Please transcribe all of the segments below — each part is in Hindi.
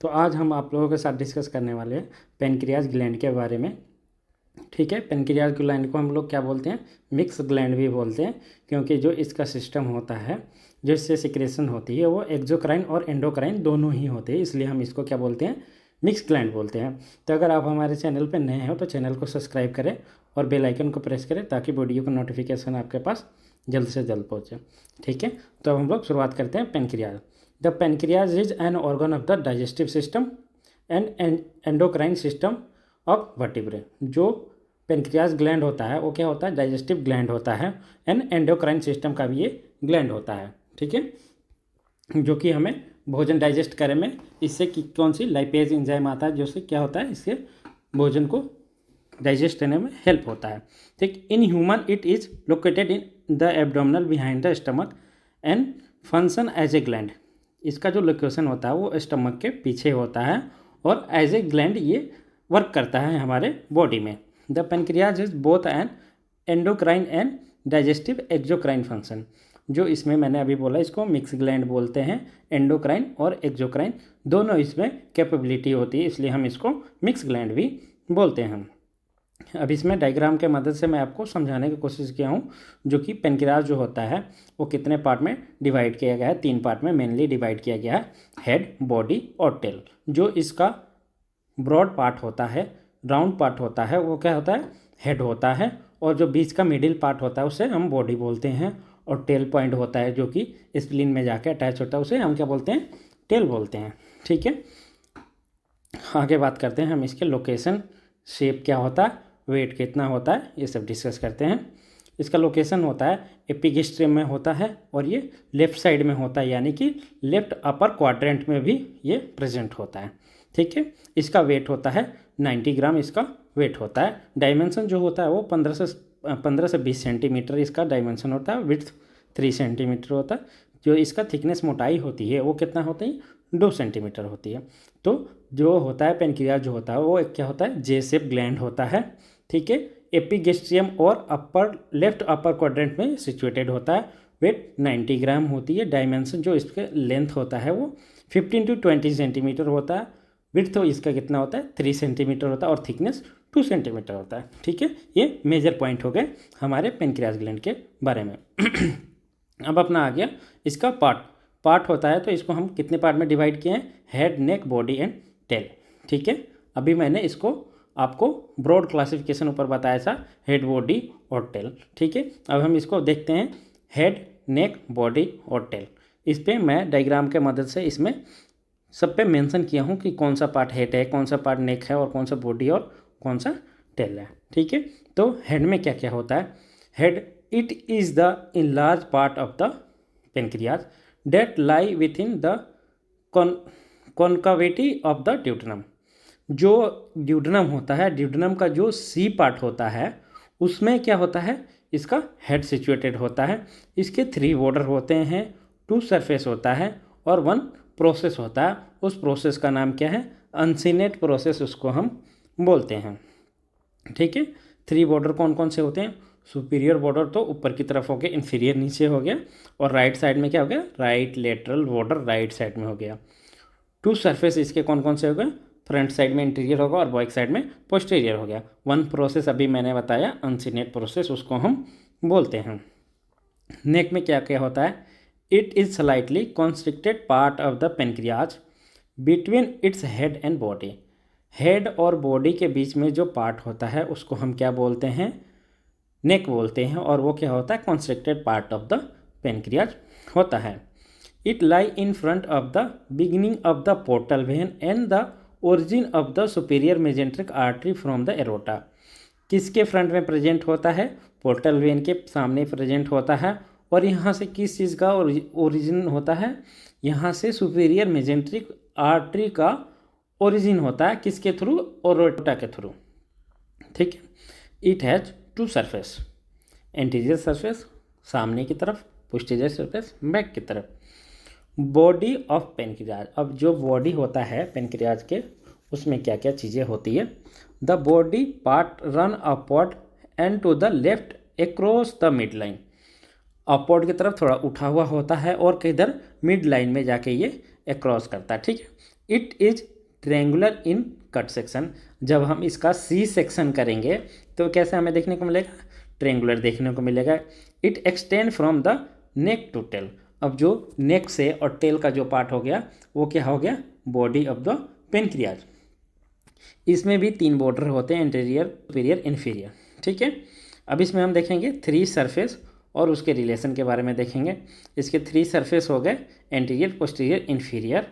तो आज हम आप लोगों के साथ डिस्कस करने वाले हैं पेनक्रियाज ग्लैंड के बारे में। ठीक है, पेनक्रियाज ग्लैंड को हम लोग क्या बोलते हैं, मिक्स ग्लैंड भी बोलते हैं, क्योंकि जो इसका सिस्टम होता है, जो इससे सिक्रेशन होती है, वो एक्सोक्राइन और एंडोक्राइन दोनों ही होते हैं, इसलिए हम इसको क्या बोलते हैं, मिक्स ग्लैंड बोलते हैं। तो अगर आप हमारे चैनल पर नए हो तो चैनल को सब्सक्राइब करें और बेल आइकन को प्रेस करें ताकि वीडियो का नोटिफिकेशन आपके पास जल्द से जल्द पहुँचे। ठीक है, तो हम लोग शुरुआत करते हैं pancreas. The pancreas is an organ of the digestive system and endocrine system of vertebrae. जो पेनक्रियाज ग्लैंड होता है वो क्या होता है, डाइजेस्टिव ग्लैंड होता है, एंड एंडोक्राइन सिस्टम का भी ये ग्लैंड होता है। ठीक है, जो कि हमें भोजन डाइजेस्ट करे में इससे कौन सी लाइपेज एंजाइम आता है, जो से क्या होता है, इससे भोजन को डाइजेस्ट करने में हेल्प होता है। ठीक, in human it is located in the abdominal behind the stomach and function as a gland. इसका जो लोकेशन होता है वो स्टमक के पीछे होता है और एज ए ग्लैंड ये वर्क करता है हमारे बॉडी में। The pancreas is both N endocrine and digestive exocrine function. जो इसमें मैंने अभी बोला, इसको मिक्स ग्लैंड बोलते हैं। एंडोक्राइन और एक्सोक्राइन दोनों इसमें कैपेबिलिटी होती है, इसलिए हम इसको मिक्स ग्लैंड भी बोलते हैं। अब इसमें डायग्राम के मदद से मैं आपको समझाने की कोशिश किया हूँ, जो कि पेनक्रियाज जो होता है वो कितने पार्ट में डिवाइड किया गया है, 3 पार्ट में मेनली डिवाइड किया गया है, हेड, बॉडी और टेल। जो इसका ब्रॉड पार्ट होता है, राउंड पार्ट होता है, वो क्या होता है, हेड होता है, और जो बीच का मिडिल पार्ट होता है उसे हम बॉडी बोलते हैं, और टेल पॉइंट होता है जो कि स्प्लीन में जाके अटैच होता है, उसे हम क्या बोलते हैं, टेल बोलते हैं। ठीक है, आगे बात करते हैं हम इसके लोकेशन, शेप क्या होता है, वेट कितना होता है, ये सब डिस्कस करते हैं। इसका लोकेशन होता है एपिगेस्ट्रियम में होता है, और ये लेफ्ट साइड में होता है, यानी कि लेफ्ट अपर क्वाड्रेंट में भी ये प्रेजेंट होता है। ठीक है, इसका वेट होता है 90 ग्राम, इसका वेट होता है। डायमेंशन जो होता है वो 15 से 20 सेंटीमीटर इसका डायमेंशन होता है। विड्थ 3 सेंटीमीटर होता है। जो इसका थिकनेस, मोटाई होती है वो कितना होती है, 2 सेंटीमीटर होती है। तो जो होता है पेनक्रियाज जो होता है वो एक क्या होता है, जे शेप ग्लैंड होता है। ठीक है, एपिगेस्ट्रियम और लेफ्ट अपर क्वाड्रेंट में सिचुएटेड होता है। वेट 90 ग्राम होती है। डायमेंशन जो इसके लेंथ होता है वो 15 to 20 सेंटीमीटर होता है। विड्थ तो इसका कितना होता है, 3 सेंटीमीटर होता है, और थिकनेस 2 सेंटीमीटर होता है। ठीक है, ये मेजर पॉइंट हो गए हमारे पेनक्रियाज ग्लैंड के बारे में। अब अपना आ गया इसका पार्ट होता है, तो इसको हम कितने पार्ट में डिवाइड किए हैं, head, neck, body and tail. ठीक है, अभी मैंने इसको आपको ब्रॉड क्लासिफिकेशन ऊपर बताया था, हेड, बॉडी और टेल। ठीक है, अब हम इसको देखते हैं, हेड, नेक, बॉडी और टेल। इस पर मैं डायग्राम के मदद से इसमें सब पे मेंशन किया हूँ कि कौन सा पार्ट हेड है, कौन सा पार्ट नेक है, और कौन सा बॉडी और कौन सा टेल है। ठीक है, तो हेड में क्या क्या होता है, head it is the in large part of the pancreas that lie with in the concavity of the duodenum. जो ड्यूडेनम होता है, ड्यूडेनम का जो सी पार्ट होता है उसमें क्या होता है, इसका हेड सिचुएटेड होता है। इसके 3 बॉर्डर होते हैं, 2 सरफेस होता है और 1 प्रोसेस होता है। उस प्रोसेस का नाम क्या है, अनसिनेट प्रोसेस उसको हम बोलते हैं। ठीक है, 3 बॉर्डर कौन कौन से होते हैं, सुपीरियर बॉर्डर तो ऊपर की तरफ हो गया, इन्फीरियर नीचे हो गया, और राइट साइड में क्या हो गया, right lateral border right side में हो गया। 2 सरफेस इसके कौन कौन से हो गए, फ्रंट साइड में इंटीरियर होगा और बैक साइड में पोस्टीरियर हो गया। 1 प्रोसेस अभी मैंने बताया, अनसिनेट प्रोसेस, उसको हम बोलते हैं। नेक में क्या क्या होता है, it is slightly constricted part of the pancreas between its head and body. Head और बॉडी के बीच में जो पार्ट होता है उसको हम क्या बोलते हैं, नेक बोलते हैं, और वो क्या होता है, constricted part of the pancreas होता है। It lie in front of the beginning of the portal vein and the origin of the superior mesenteric artery from the aorta. किसके फ्रंट में प्रेजेंट होता है, पोर्टल वेन के सामने प्रेजेंट होता है, और यहाँ से किस चीज़ का ओरिजिन होता है, यहाँ से सुपीरियर मेजेंट्रिक आर्टरी का ओरिजिन होता है, किसके थ्रू, एरोटा के थ्रू। ठीक है, it has 2 surface, anterior surface सामने की तरफ, पोस्टीरियर सरफेस बैक की तरफ। बॉडी ऑफ पेनक्रियाज, अब जो बॉडी होता है पेनक्रियाज के उसमें क्या क्या चीज़ें होती है, the body part run upward and to the left across the mid line. Upward की तरफ थोड़ा उठा हुआ होता है और किधर, मिड लाइन में जाके ये अक्रॉस करता है। ठीक है, it is triangular in cut section. जब हम इसका सी सेक्शन करेंगे तो कैसे हमें देखने को मिलेगा, ट्रेंगुलर देखने को मिलेगा। It extend from the neck to tail. अब जो नेक से और टेल का जो पार्ट हो गया वो क्या हो गया, बॉडी ऑफ द पेनक्रियाज। इसमें भी 3 बॉर्डर होते हैं, एंटीरियर, सुपीरियर, इन्फीरियर। ठीक है, अब इसमें हम देखेंगे 3 सरफेस और उसके रिलेशन के बारे में देखेंगे। इसके 3 सरफेस हो गए, एंटीरियर, पोस्टीरियर, इन्फीरियर।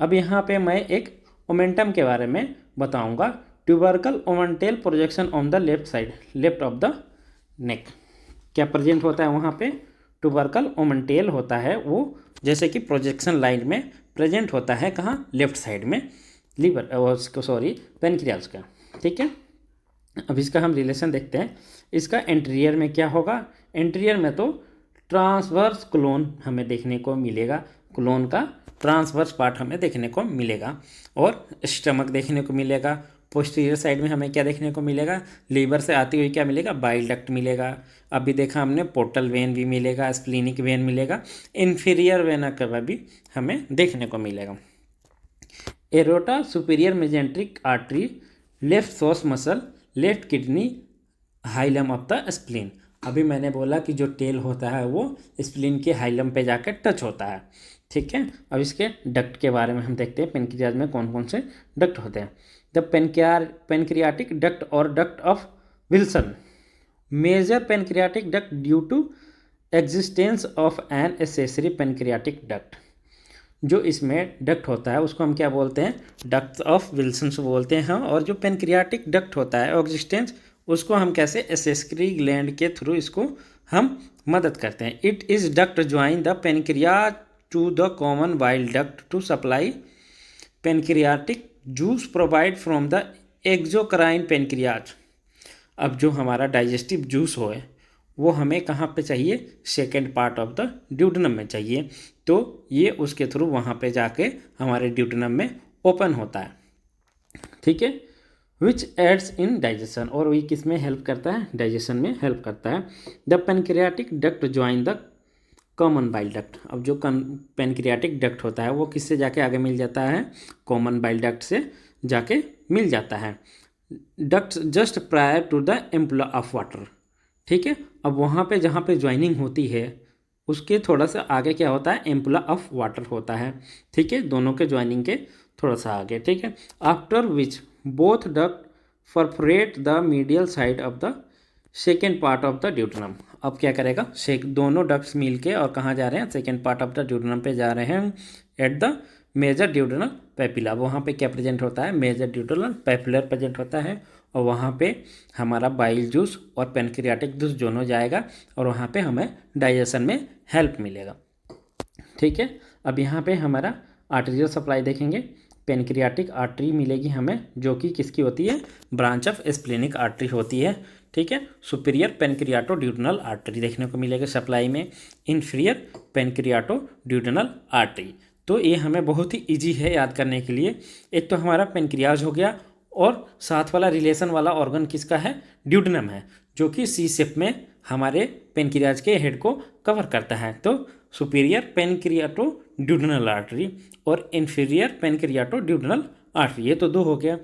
अब यहाँ पे मैं एक ओमेंटम के बारे में बताऊंगा। Tubercle omentale projection on the left side, left of the neck. क्या प्रेजेंट होता है वहाँ पे, ट्यूबरकल ओमेंटेल होता है वो, जैसे कि प्रोजेक्शन लाइन में प्रेजेंट होता है कहाँ, लेफ्ट साइड में लीवर, सॉरी पेनक्रियाज का। ठीक है, अब इसका हम रिलेशन देखते हैं। इसका एंटीरियर में क्या होगा, एंटीरियर में तो ट्रांसवर्स क्लोन हमें देखने को मिलेगा, क्लोन का ट्रांसवर्स पार्ट हमें देखने को मिलेगा, और स्टमक देखने को मिलेगा। पोस्टीरियर साइड में हमें क्या देखने को मिलेगा, लीवर से आती हुई क्या मिलेगा, बाइल डक्ट मिलेगा। अभी देखा हमने पोर्टल वेन भी मिलेगा, स्प्लीनिक वेन मिलेगा, इन्फीरियर वेना का भी हमें देखने को मिलेगा। Aorta superior mesenteric artery, left sauce muscle, left kidney, hilum of the spleen. अभी मैंने बोला कि जो टेल होता है वो स्प्लीन के हाइलम पे जाकर टच होता है। ठीक है, अब इसके डक्ट के बारे में हम देखते हैं, पेनक्रियाज में कौन कौन से डक्ट होते हैं। द पेनक्रियाटिक डक्ट और duct of Wilson, major pancreatic duct due to existence of an accessory pancreatic duct. जो इसमें डक्ट होता है उसको हम क्या बोलते हैं, डक्ट ऑफ विल्सन्स बोलते हैं। और जो पेनक्रियाटिक डक्ट होता है एग्जिस्टेंस, उसको हम कैसे, एसेसरी ग्लैंड के थ्रू इसको हम मदद करते हैं। It is duct join the pancreas to the common bile duct to supply pancreatic juice provide from the exocrine pancreas. अब जो हमारा डाइजेस्टिव जूस हो वो हमें कहाँ पे चाहिए, second part of the duodenum में चाहिए। तो ये उसके थ्रू वहाँ पे जाके हमारे ड्यूडेनम में ओपन होता है। ठीक है, विच एड्स इन डाइजेशन, और वही किस में हेल्प करता है, डाइजेशन में हेल्प करता है। The pancreatic duct join the common bile duct. अब जो पेनक्रियाटिक डक्ट होता है वो किससे जाके आगे मिल जाता है, कॉमन बाइल डक्ट से जाके मिल जाता है। Duct just prior to the ampulla of Vater. ठीक है, अब वहाँ पे जहाँ पे ज्वाइनिंग होती है उसके थोड़ा सा आगे क्या होता है, एम्पुला ऑफ वाटर होता है। ठीक है, दोनों के ज्वाइनिंग के थोड़ा सा आगे। ठीक है, after which both duct perforate the medial side of the second part of the duodenum. अब क्या करेगा, दोनों डक्ट्स मिल के और कहाँ जा रहे हैं, second part of the duodenum पे जा रहे हैं, at the major duodenal papilla. वहाँ पे क्या प्रेजेंट होता है, मेजर ड्यूडेनल पैपिलर प्रेजेंट होता है, और वहाँ पे हमारा बाइल जूस और पेनक्रियाटिक जूस दोनों जाएगा और वहाँ पे हमें डाइजेशन में हेल्प मिलेगा। ठीक है, अब यहाँ पे हमारा आर्टेरियल सप्लाई देखेंगे। पेनक्रियाटिक आर्टरी मिलेगी हमें, जो कि किसकी होती है, ब्रांच ऑफ स्प्लेनिक आर्टरी होती है। ठीक है, सुपीरियर पेनक्रियाटो ड्यूडेनल आर्टरी देखने को मिलेगा सप्लाई में, इन्फीरियर पेनक्रियाटो ड्यूडेनल आर्टरी। तो ये हमें बहुत ही ईजी है याद करने के लिए। एक तो हमारा पेनक्रियाज हो गया, और साथ वाला रिलेशन वाला ऑर्गन किसका है, ड्यूडेनम है, जो कि सी शेप में हमारे पेनक्रियाज के हेड को कवर करता है। तो सुपीरियर पेनक्रियाटो ड्यूडेनल आर्टरी और इन्फीरियर पेनक्रियाटो ड्यूडेनल आर्टरी, ये तो 2 हो गया।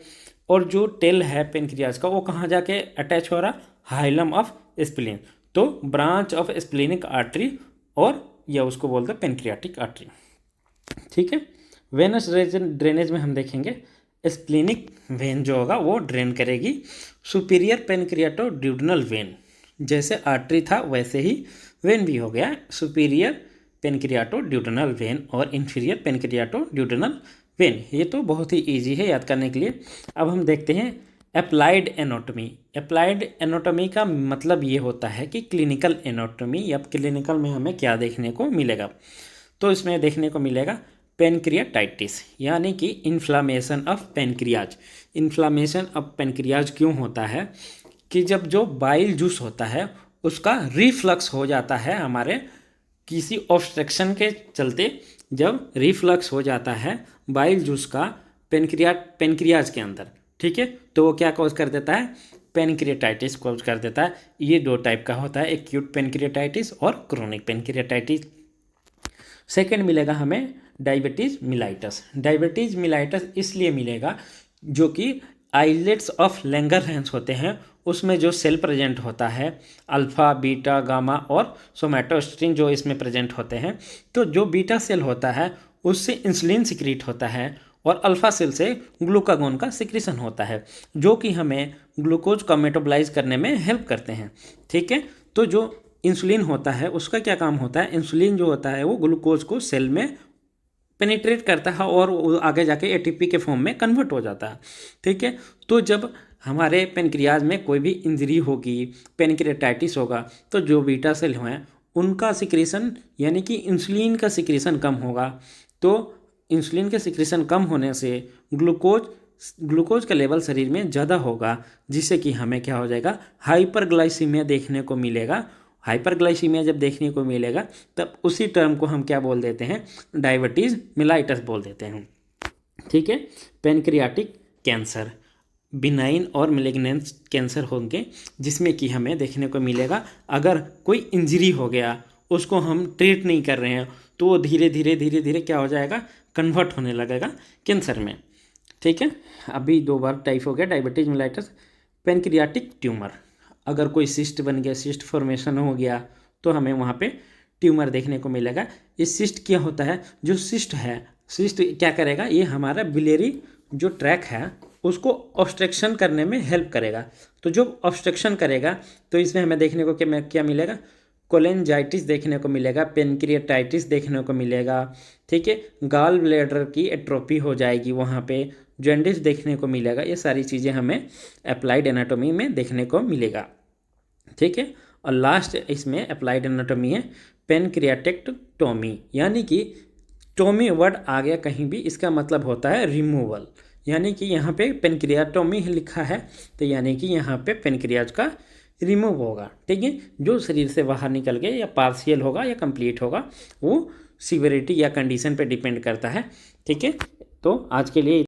और जो टेल है पेनक्रियाज का वो कहाँ जाके अटैच हो रहा, हाइलम ऑफ स्प्लीन। तो ब्रांच ऑफ स्प्लीनिक आर्टरी, और या उसको बोलते हैं पेनक्रियाटिक आर्टरी। ठीक है, वेनस ड्रेनेज में हम देखेंगे स्प्लीनिक वेन जो होगा वो ड्रेन करेगी सुपीरियर पेनक्रियाटो ड्यूडेनल वेन। जैसे आर्टरी था वैसे ही वेन भी हो गया, सुपीरियर पेनक्रियाटो ड्यूडेनल वेन और इन्फीरियर पेनक्रियाटो ड्यूडेनल वेन। ये तो बहुत ही इजी है याद करने के लिए। अब हम देखते हैं अप्लाइड एनाटॉमी। अप्लाइड एनाटॉमी का मतलब ये होता है कि क्लिनिकल एनाटॉमी, या क्लिनिकल में हमें क्या देखने को मिलेगा। तो इसमें देखने को मिलेगा पेनक्रियाटाइटिस, यानी कि inflammation of pancreas. Inflammation of pancreas क्यों होता है कि जब जो बाइल जूस होता है उसका रिफ्लक्स हो जाता है, हमारे किसी ऑब्स्ट्रक्शन के चलते जब रिफ्लक्स हो जाता है बाइल जूस का पेनक्रियाज के अंदर, ठीक है, तो वो क्या कॉज कर देता है, पेनक्रियाटाइटिस कॉज कर देता है। ये 2 टाइप का होता है, एक्यूट पेनक्रियाटाइटिस और क्रोनिक पेनक्रियाटाइटिस। सेकंड मिलेगा हमें डायबिटीज़ मिलाइटस। डायबिटीज़ मिलाइटस इसलिए मिलेगा जो कि आइलेट्स ऑफ लैंगरहैंस होते हैं, उसमें जो सेल प्रेजेंट होता है अल्फ़ा बीटा गामा और सोमैटोस्टिन जो इसमें प्रेजेंट होते हैं, तो जो बीटा सेल होता है उससे इंसुलिन सिक्रीट होता है और अल्फ़ा सेल से ग्लूकागोन का सिक्रीशन होता है जो कि हमें ग्लूकोज का मेटाबोलाइज करने में हेल्प करते हैं। ठीक है, तो जो इंसुलिन होता है उसका क्या काम होता है, इंसुलिन जो होता है वो ग्लूकोज को सेल में पेनिट्रेट करता है और वो आगे जाके एटीपी के फॉर्म में कन्वर्ट हो जाता है। ठीक है, तो जब हमारे पेनक्रियाज में कोई भी इंजरी होगी, पेनक्रियाटाइटिस होगा, तो जो बीटा सेल हैं उनका सिक्रीशन यानी कि इंसुलिन का सिक्रीशन कम होगा। तो इंसुलिन के सिक्रीशन कम होने से ग्लूकोज का लेवल शरीर में ज़्यादा होगा, जिससे कि हमें क्या हो जाएगा, हाइपरग्लाइसीमिया देखने को मिलेगा। हाइपरग्लाइसीमिया जब देखने को मिलेगा तब उसी टर्म को हम क्या बोल देते हैं, डायबिटीज़ मिलाइटस बोल देते हैं। ठीक है, पेनक्रियाटिक कैंसर बिनाइन और मेलिग्नेंट कैंसर होंगे जिसमें कि हमें देखने को मिलेगा अगर कोई इंजरी हो गया उसको हम ट्रीट नहीं कर रहे हैं तो वो धीरे धीरे क्या हो जाएगा, कन्वर्ट होने लगेगा कैंसर में। ठीक है, अभी 2 बार टाइप हो गया डायबिटीज मिलाइटस। पेनक्रियाटिक ट्यूमर, अगर कोई सिस्ट बन गया, सिस्ट फॉर्मेशन हो गया तो हमें वहाँ पे ट्यूमर देखने को मिलेगा। इस सिस्ट क्या होता है, जो सिस्ट है, सिस्ट क्या करेगा, ये हमारा बिलियरी जो ट्रैक है उसको ऑब्स्ट्रक्शन करने में हेल्प करेगा। तो जो ऑब्स्ट्रक्शन करेगा तो इसमें हमें देखने को क्या मिलेगा, कोलेंजाइटिस देखने को मिलेगा, पेनक्रियाटाइटिस देखने को मिलेगा। ठीक है, गाल ब्लैडर की एट्रोफी हो जाएगी, वहाँ पे जॉन्डिस देखने को मिलेगा। ये सारी चीज़ें हमें अप्लाइड एनाटॉमी में देखने को मिलेगा। ठीक है, और लास्ट इसमें अप्लाइड एनाटॉमी है पेनक्रियाटेक्टोमी, यानी कि टोमी वर्ड आ गया कहीं भी, इसका मतलब होता है रिमूवल, यानी कि यहाँ पे पेनक्रियाटोमी लिखा है तो यानी कि यहाँ पे पेनक्रियाज का रिमूव होगा। ठीक है, जो शरीर से बाहर निकल के या पार्शियल होगा या कंप्लीट होगा, वो सीवियरिटी या कंडीशन पे डिपेंड करता है। ठीक है, तो आज के लिए